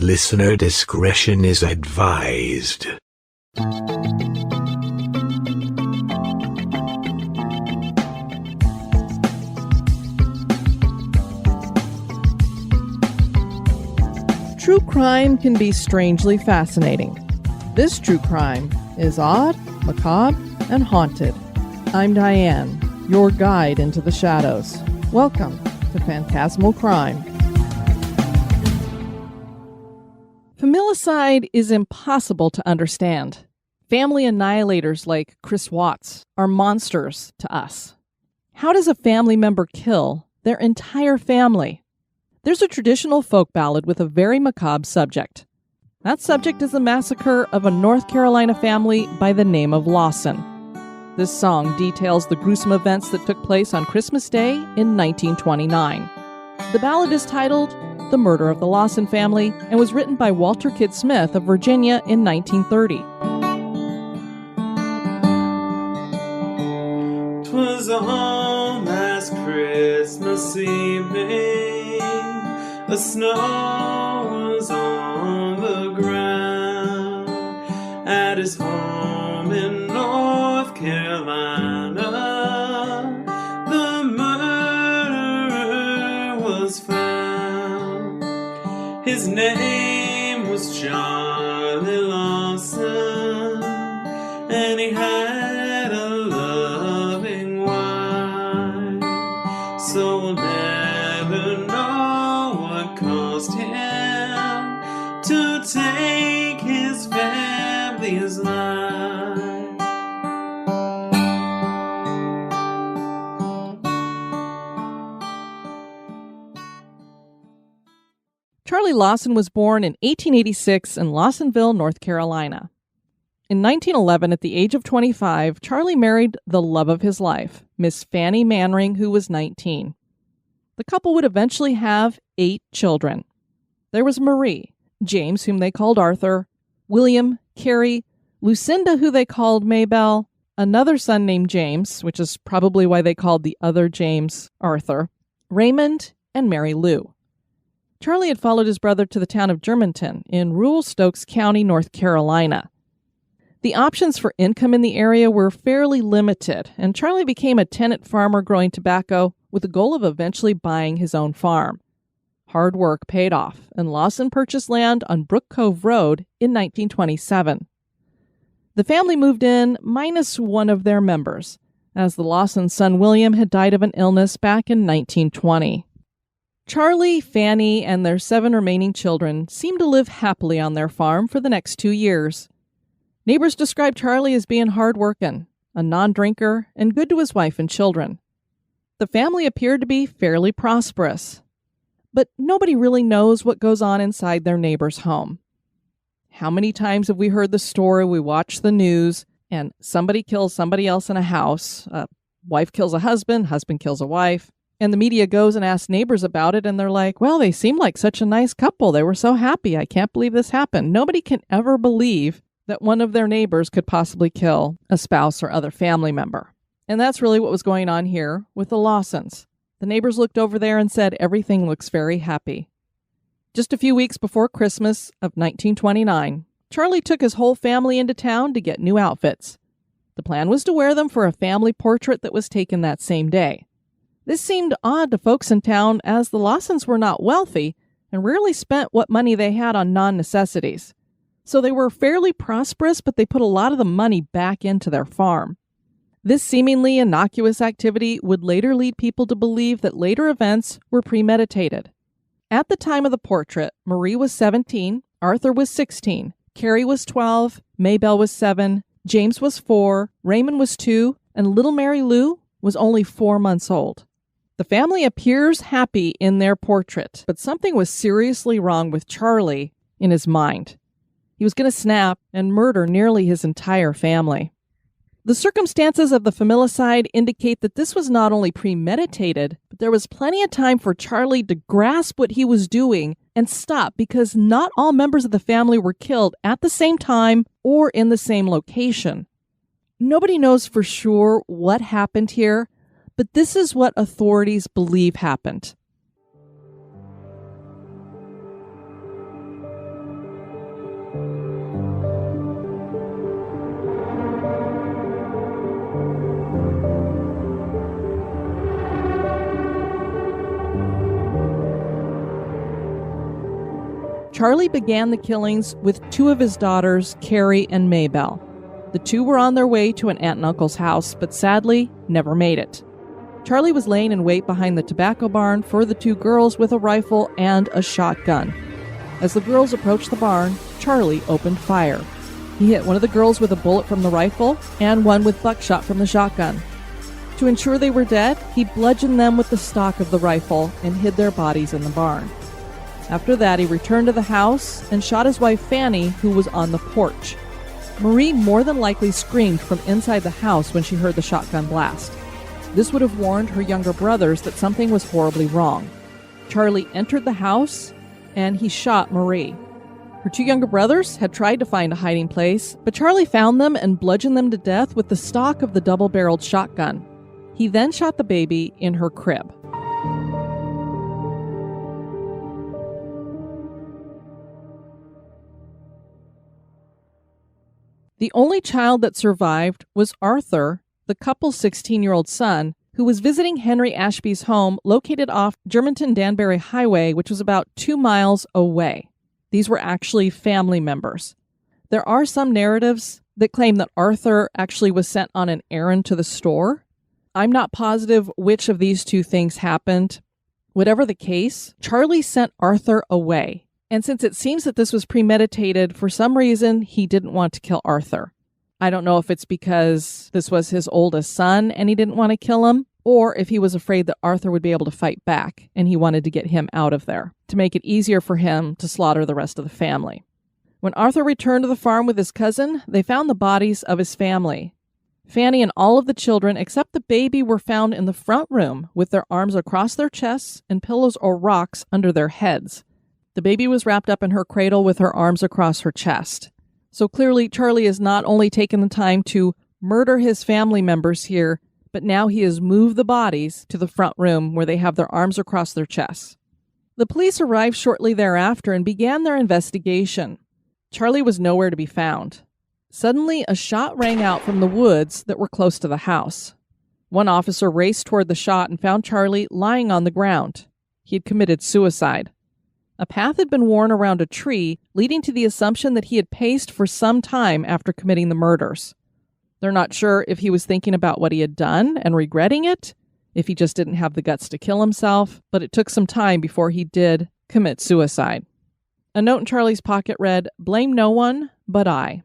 Listener discretion is advised. True crime can be strangely fascinating. This true crime is odd, macabre, and haunted. I'm Diane, your guide into the shadows. Welcome to Phantasmal Crime. Familicide is impossible to understand. Family annihilators like Chris Watts are monsters to us. How does a family member kill their entire family? There's a traditional folk ballad with a very macabre subject. That subject is the massacre of a North Carolina family by the name of Lawson. This song details the gruesome events that took place on Christmas Day in 1929. The ballad is titled The Murder of the Lawson Family and was written by Walter Kidd Smith of Virginia in 1930. 'Twas on last Christmas evening, the snow was on the ground at his home in North Carolina. The murderer was found. His name was Charlie Lawson, and he had a loving wife. So we'll never know what caused him to take his family's life. Charlie Lawson was born in 1886 in Lawsonville, North Carolina. In 1911, at the age of 25, Charlie married the love of his life, Miss Fanny Manring, who was 19. The couple would eventually have 8 children. There was Marie, James, whom they called Arthur, William, Carrie, Lucinda, who they called Maybelle, another son named James, which is probably why they called the other James Arthur, Raymond, and Mary Lou. Charlie had followed his brother to the town of Germantown in rural Stokes County, North Carolina. The options for income in the area were fairly limited, and Charlie became a tenant farmer growing tobacco with the goal of eventually buying his own farm. Hard work paid off, and Lawson purchased land on Brook Cove Road in 1927. The family moved in minus one of their members, as the Lawson's son William had died of an illness back in 1920. Charlie, Fanny, and their 7 remaining children seemed to live happily on their farm for the next 2 years. Neighbors described Charlie as being hard-working, a non-drinker, and good to his wife and children. The family appeared to be fairly prosperous, but nobody really knows what goes on inside their neighbor's home. How many times have we heard the story, we watch the news, and somebody kills somebody else in a house, a wife kills a husband kills a wife, and the media goes and asks neighbors about it, and they're like, well, they seem like such a nice couple. They were so happy. I can't believe this happened. Nobody can ever believe that one of their neighbors could possibly kill a spouse or other family member. And that's really what was going on here with the Lawsons. The neighbors looked over there and said, everything looks very happy. Just a few weeks before Christmas of 1929, Charlie took his whole family into town to get new outfits. The plan was to wear them for a family portrait that was taken that same day. This seemed odd to folks in town, as the Lawsons were not wealthy and rarely spent what money they had on non-necessities. So they were fairly prosperous, but they put a lot of the money back into their farm. This seemingly innocuous activity would later lead people to believe that later events were premeditated. At the time of the portrait, Marie was 17, Arthur was 16, Carrie was 12, Maybelle was 7, James was 4, Raymond was 2, and little Mary Lou was only 4 months old. The family appears happy in their portrait, but something was seriously wrong with Charlie in his mind. He was going to snap and murder nearly his entire family. The circumstances of the familicide indicate that this was not only premeditated, but there was plenty of time for Charlie to grasp what he was doing and stop, because not all members of the family were killed at the same time or in the same location. Nobody knows for sure what happened here, but this is what authorities believe happened. Charlie began the killings with two of his daughters, Carrie and Maybelle. The two were on their way to an aunt and uncle's house, but sadly, never made it. Charlie was laying in wait behind the tobacco barn for the two girls with a rifle and a shotgun. As the girls approached the barn, Charlie opened fire. He hit one of the girls with a bullet from the rifle and one with buckshot from the shotgun. To ensure they were dead, he bludgeoned them with the stock of the rifle and hid their bodies in the barn. After that, he returned to the house and shot his wife Fanny, who was on the porch. Marie more than likely screamed from inside the house when she heard the shotgun blast. This would have warned her younger brothers that something was horribly wrong. Charlie entered the house and he shot Marie. Her two younger brothers had tried to find a hiding place, but Charlie found them and bludgeoned them to death with the stock of the double-barreled shotgun. He then shot the baby in her crib. The only child that survived was Arthur, the couple's 16-year-old son, who was visiting Henry Ashby's home located off Germantown-Danbury Highway, which was about 2 miles away. These were actually family members. There are some narratives that claim that Arthur actually was sent on an errand to the store. I'm not positive which of these two things happened. Whatever the case, Charlie sent Arthur away. And since it seems that this was premeditated, for some reason, he didn't want to kill Arthur. I don't know if it's because this was his oldest son and he didn't want to kill him, or if he was afraid that Arthur would be able to fight back and he wanted to get him out of there to make it easier for him to slaughter the rest of the family. When Arthur returned to the farm with his cousin, they found the bodies of his family. Fanny and all of the children except the baby were found in the front room with their arms across their chests and pillows or rocks under their heads. The baby was wrapped up in her cradle with her arms across her chest. So clearly, Charlie has not only taken the time to murder his family members here, but now he has moved the bodies to the front room where they have their arms across their chests. The police arrived shortly thereafter and began their investigation. Charlie was nowhere to be found. Suddenly, a shot rang out from the woods that were close to the house. One officer raced toward the shot and found Charlie lying on the ground. He had committed suicide. A path had been worn around a tree, leading to the assumption that he had paced for some time after committing the murders. They're not sure if he was thinking about what he had done and regretting it, if he just didn't have the guts to kill himself, but it took some time before he did commit suicide. A note in Charlie's pocket read, "Blame no one but I."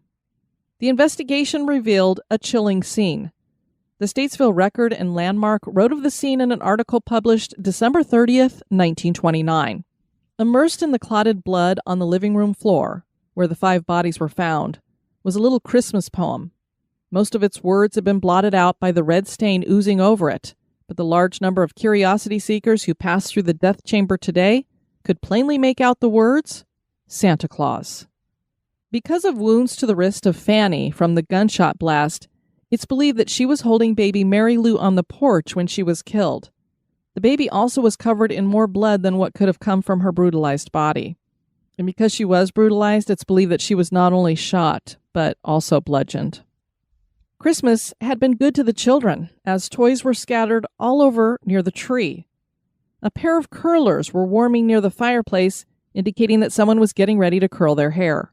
The investigation revealed a chilling scene. The Statesville Record and Landmark wrote of the scene in an article published December 30th, 1929. Immersed in the clotted blood on the living room floor, where the 5 bodies were found, was a little Christmas poem. Most of its words had been blotted out by the red stain oozing over it, but the large number of curiosity seekers who passed through the death chamber today could plainly make out the words, Santa Claus. Because of wounds to the wrist of Fanny from the gunshot blast, it's believed that she was holding baby Mary Lou on the porch when she was killed. The baby also was covered in more blood than what could have come from her brutalized body. And because she was brutalized, it's believed that she was not only shot, but also bludgeoned. Christmas had been good to the children, as toys were scattered all over near the tree. A pair of curlers were warming near the fireplace, indicating that someone was getting ready to curl their hair.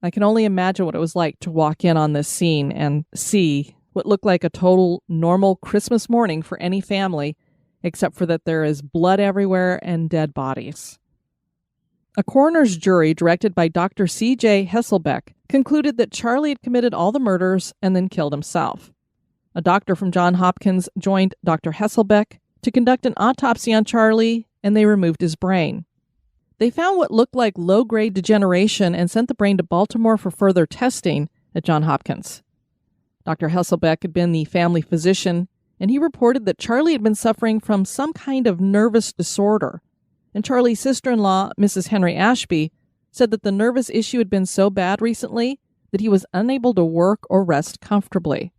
I can only imagine what it was like to walk in on this scene and see what looked like a total normal Christmas morning for any family, except for that there is blood everywhere and dead bodies. A coroner's jury directed by Dr. C.J. Hesselbeck concluded that Charlie had committed all the murders and then killed himself. A doctor from Johns Hopkins joined Dr. Hesselbeck to conduct an autopsy on Charlie, and they removed his brain. They found what looked like low-grade degeneration and sent the brain to Baltimore for further testing at Johns Hopkins. Dr. Hesselbeck had been the family physician, and he reported that Charlie had been suffering from some kind of nervous disorder. And Charlie's sister-in-law, Mrs. Henry Ashby, said that the nervous issue had been so bad recently that he was unable to work or rest comfortably.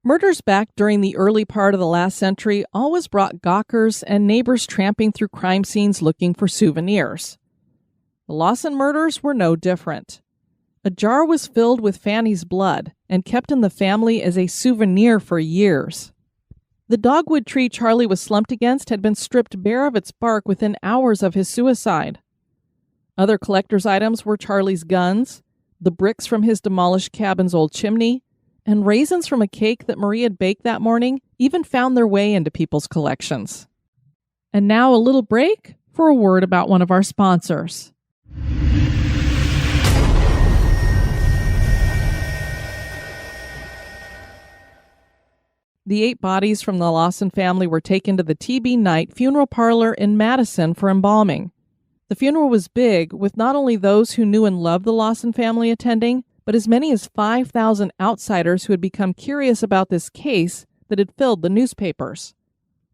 Murders back during the early part of the last century always brought gawkers and neighbors tramping through crime scenes looking for souvenirs. The Lawson murders were no different. A jar was filled with Fanny's blood and kept in the family as a souvenir for years. The dogwood tree Charlie was slumped against had been stripped bare of its bark within hours of his suicide. Other collector's items were Charlie's guns, the bricks from his demolished cabin's old chimney, and raisins from a cake that Marie had baked that morning even found their way into people's collections. And now a little break for a word about one of our sponsors. The 8 bodies from the Lawson family were taken to the T.B. Knight Funeral Parlor in Madison for embalming. The funeral was big, with not only those who knew and loved the Lawson family attending, but as many as 5,000 outsiders who had become curious about this case that had filled the newspapers.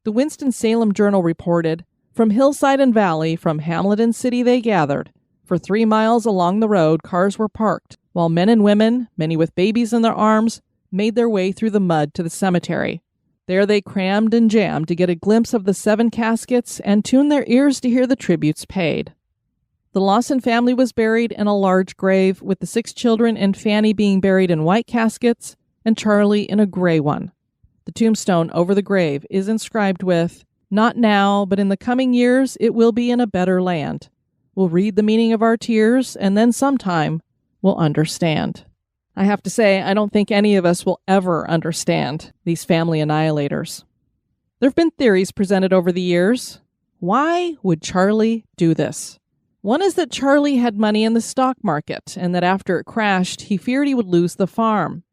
The Winston-Salem Journal reported, "From hillside and valley, from hamlet and city they gathered. For 3 miles along the road cars were parked, while men and women, many with babies in their arms, made their way through the mud to the cemetery. There they crammed and jammed to get a glimpse of the 7 caskets and tuned their ears to hear the tributes paid." The Lawson family was buried in a large grave, with the 6 children and Fanny being buried in white caskets and Charlie in a gray one. The tombstone over the grave is inscribed with, "Not now, but in the coming years it will be in a better land. We'll read the meaning of our tears, and then sometime we'll understand." I have to say, I don't think any of us will ever understand these family annihilators. There have been theories presented over the years. Why would Charlie do this? One is that Charlie had money in the stock market, and that after it crashed, he feared he would lose the farm.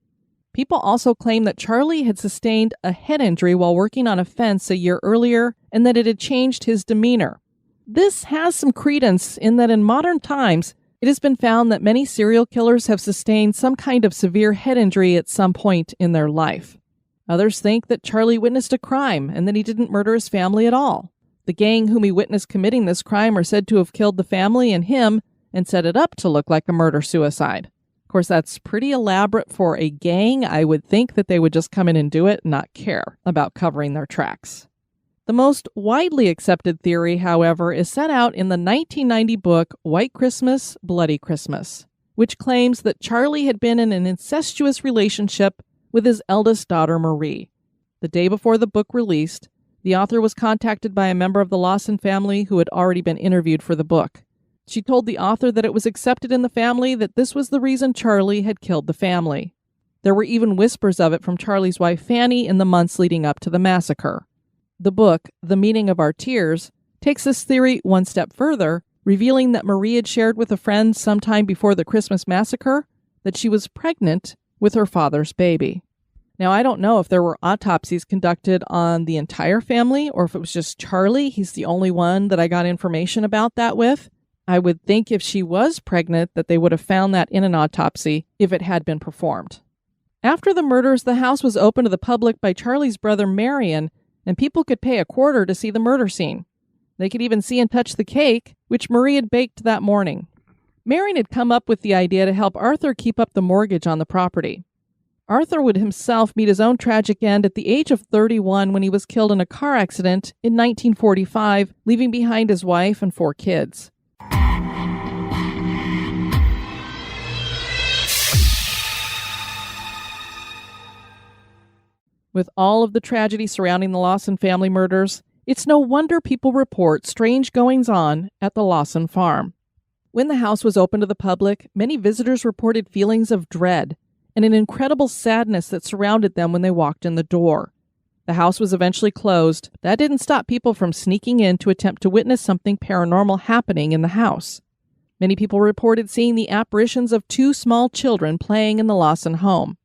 People also claim that Charlie had sustained a head injury while working on a fence a year earlier, and that it had changed his demeanor. This has some credence in that in modern times, it has been found that many serial killers have sustained some kind of severe head injury at some point in their life. Others think that Charlie witnessed a crime and that he didn't murder his family at all. The gang whom he witnessed committing this crime are said to have killed the family and him and set it up to look like a murder-suicide. Of course, that's pretty elaborate for a gang. I would think that they would just come in and do it and not care about covering their tracks. The most widely accepted theory, however, is set out in the 1990 book White Christmas, Bloody Christmas, which claims that Charlie had been in an incestuous relationship with his eldest daughter, Marie. The day before the book released, the author was contacted by a member of the Lawson family who had already been interviewed for the book. She told the author that it was accepted in the family that this was the reason Charlie had killed the family. There were even whispers of it from Charlie's wife Fanny in the months leading up to the massacre. The book, The Meaning of Our Tears, takes this theory one step further, revealing that Marie had shared with a friend sometime before the Christmas massacre that she was pregnant with her father's baby. Now, I don't know if there were autopsies conducted on the entire family or if it was just Charlie. He's the only one that I got information about that with. I would think if she was pregnant that they would have found that in an autopsy if it had been performed. After the murders, the house was opened to the public by Charlie's brother Marion, and people could pay $0.25 to see the murder scene. They could even see and touch the cake, which Marie had baked that morning. Marion had come up with the idea to help Arthur keep up the mortgage on the property. Arthur would himself meet his own tragic end at the age of 31 when he was killed in a car accident in 1945, leaving behind his wife and 4 kids. With all of the tragedy surrounding the Lawson family murders, it's no wonder people report strange goings-on at the Lawson farm. When the house was open to the public, many visitors reported feelings of dread and an incredible sadness that surrounded them when they walked in the door. The house was eventually closed. That didn't stop people from sneaking in to attempt to witness something paranormal happening in the house. Many people reported seeing the apparitions of 2 small children playing in the Lawson home.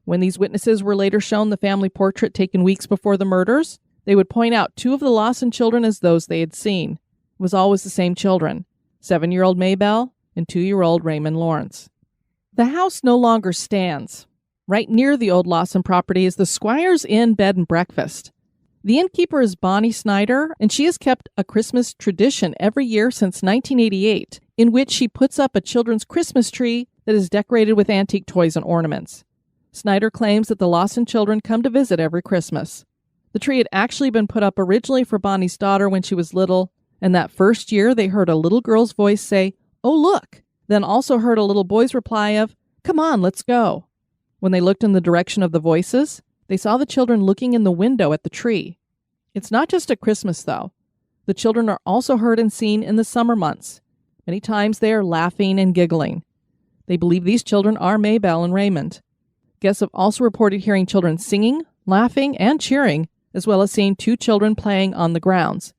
When these witnesses were later shown the family portrait taken weeks before the murders, they would point out 2 of the Lawson children as those they had seen. It was always the same children, 7-year-old Maybelle and 2-year-old Raymond Lawrence. The house no longer stands. Right near the old Lawson property is the Squire's Inn Bed and Breakfast. The innkeeper is Bonnie Snyder, and she has kept a Christmas tradition every year since 1988, in which she puts up a children's Christmas tree that is decorated with antique toys and ornaments. Snyder claims that the Lawson children come to visit every Christmas. The tree had actually been put up originally for Bonnie's daughter when she was little, and that first year they heard a little girl's voice say, "Oh, look, then also heard a little boy's reply of, "Come on, let's go." When they looked in the direction of the voices, they saw the children looking in the window at the tree. It's not just at Christmas, though. The children are also heard and seen in the summer months. Many times they are laughing and giggling. They believe these children are Maybelle and Raymond. Guests have also reported hearing children singing, laughing, and cheering, as well as seeing 2 children playing on the grounds.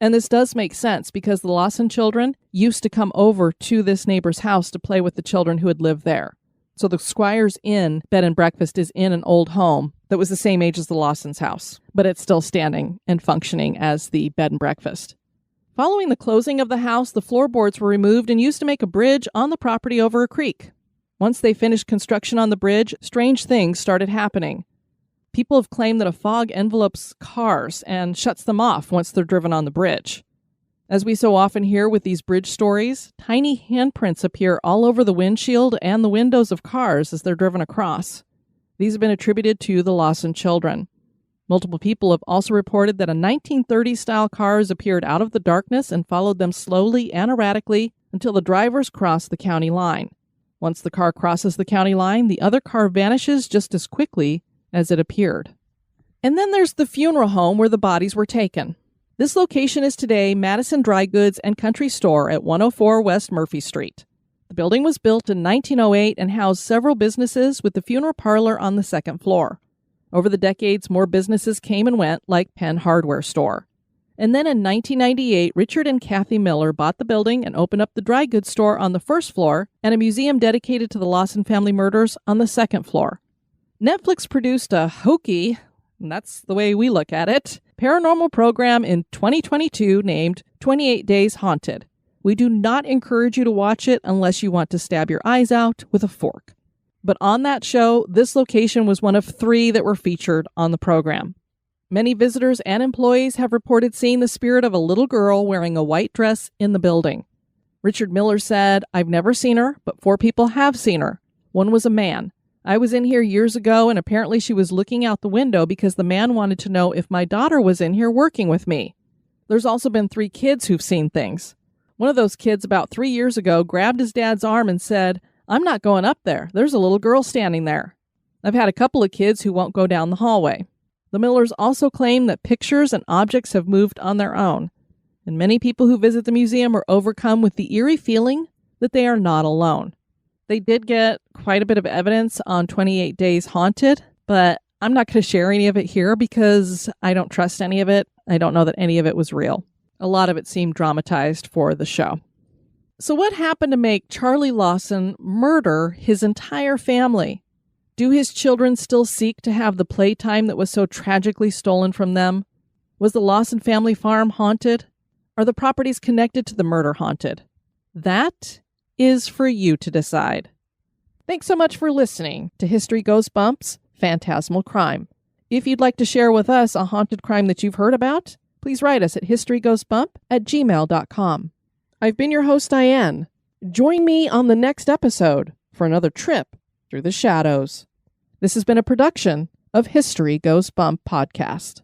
And this does make sense because the Lawson children used to come over to this neighbor's house to play with the children who had lived there. So the Squires Inn bed and breakfast is in an old home that was the same age as the Lawson's house, but it's still standing and functioning as the bed and breakfast. Following the closing of the house, the floorboards were removed and used to make a bridge on the property over a creek. Once they finished construction on the bridge, strange things started happening. People have claimed that a fog envelopes cars and shuts them off once they're driven on the bridge. As we so often hear with these bridge stories, tiny handprints appear all over the windshield and the windows of cars as they're driven across. These have been attributed to the Lawson children. Multiple people have also reported that a 1930s-style car has appeared out of the darkness and followed them slowly and erratically until the drivers cross the county line. Once the car crosses the county line, the other car vanishes just as quickly as it appeared. And then there's the funeral home where the bodies were taken. This location is today Madison Dry Goods and Country Store at 104 West Murphy Street. The building was built in 1908 and housed several businesses with the funeral parlor on the second floor. Over the decades, more businesses came and went, like Penn Hardware Store. And then in 1998, Richard and Kathy Miller bought the building and opened up the dry goods store on the first floor and a museum dedicated to the Lawson family murders on the second floor. Netflix produced a hokey, and that's the way we look at it, paranormal program in 2022 named 28 Days Haunted. We do not encourage you to watch it unless you want to stab your eyes out with a fork. But on that show, this location was one of 3 that were featured on the program. Many visitors and employees have reported seeing the spirit of a little girl wearing a white dress in the building. Richard Miller said, "I've never seen her, but 4 people have seen her. One was a man. I was in here years ago, and apparently she was looking out the window because the man wanted to know if my daughter was in here working with me." There's also been 3 kids who've seen things. One of those kids about 3 years ago grabbed his dad's arm and said, "I'm not going up there. There's a little girl standing there." I've had a couple of kids who won't go down the hallway. The Millers also claim that pictures and objects have moved on their own, and many people who visit the museum are overcome with the eerie feeling that they are not alone. They did get quite a bit of evidence on 28 Days Haunted, but I'm not going to share any of it here because I don't trust any of it. I don't know that any of it was real. A lot of it seemed dramatized for the show. So what happened to make Charlie Lawson murder his entire family? Do his children still seek to have the playtime that was so tragically stolen from them? Was the Lawson family farm haunted? Are the properties connected to the murder haunted? That is for you to decide. Thanks so much for listening to History Goes Bumps, Phantasmal Crime. If you'd like to share with us a haunted crime that you've heard about, please write us at historygoesbump@gmail.com. I've been your host, Diane. Join me on the next episode for another trip through the shadows. This has been a production of History Goes Bump podcast.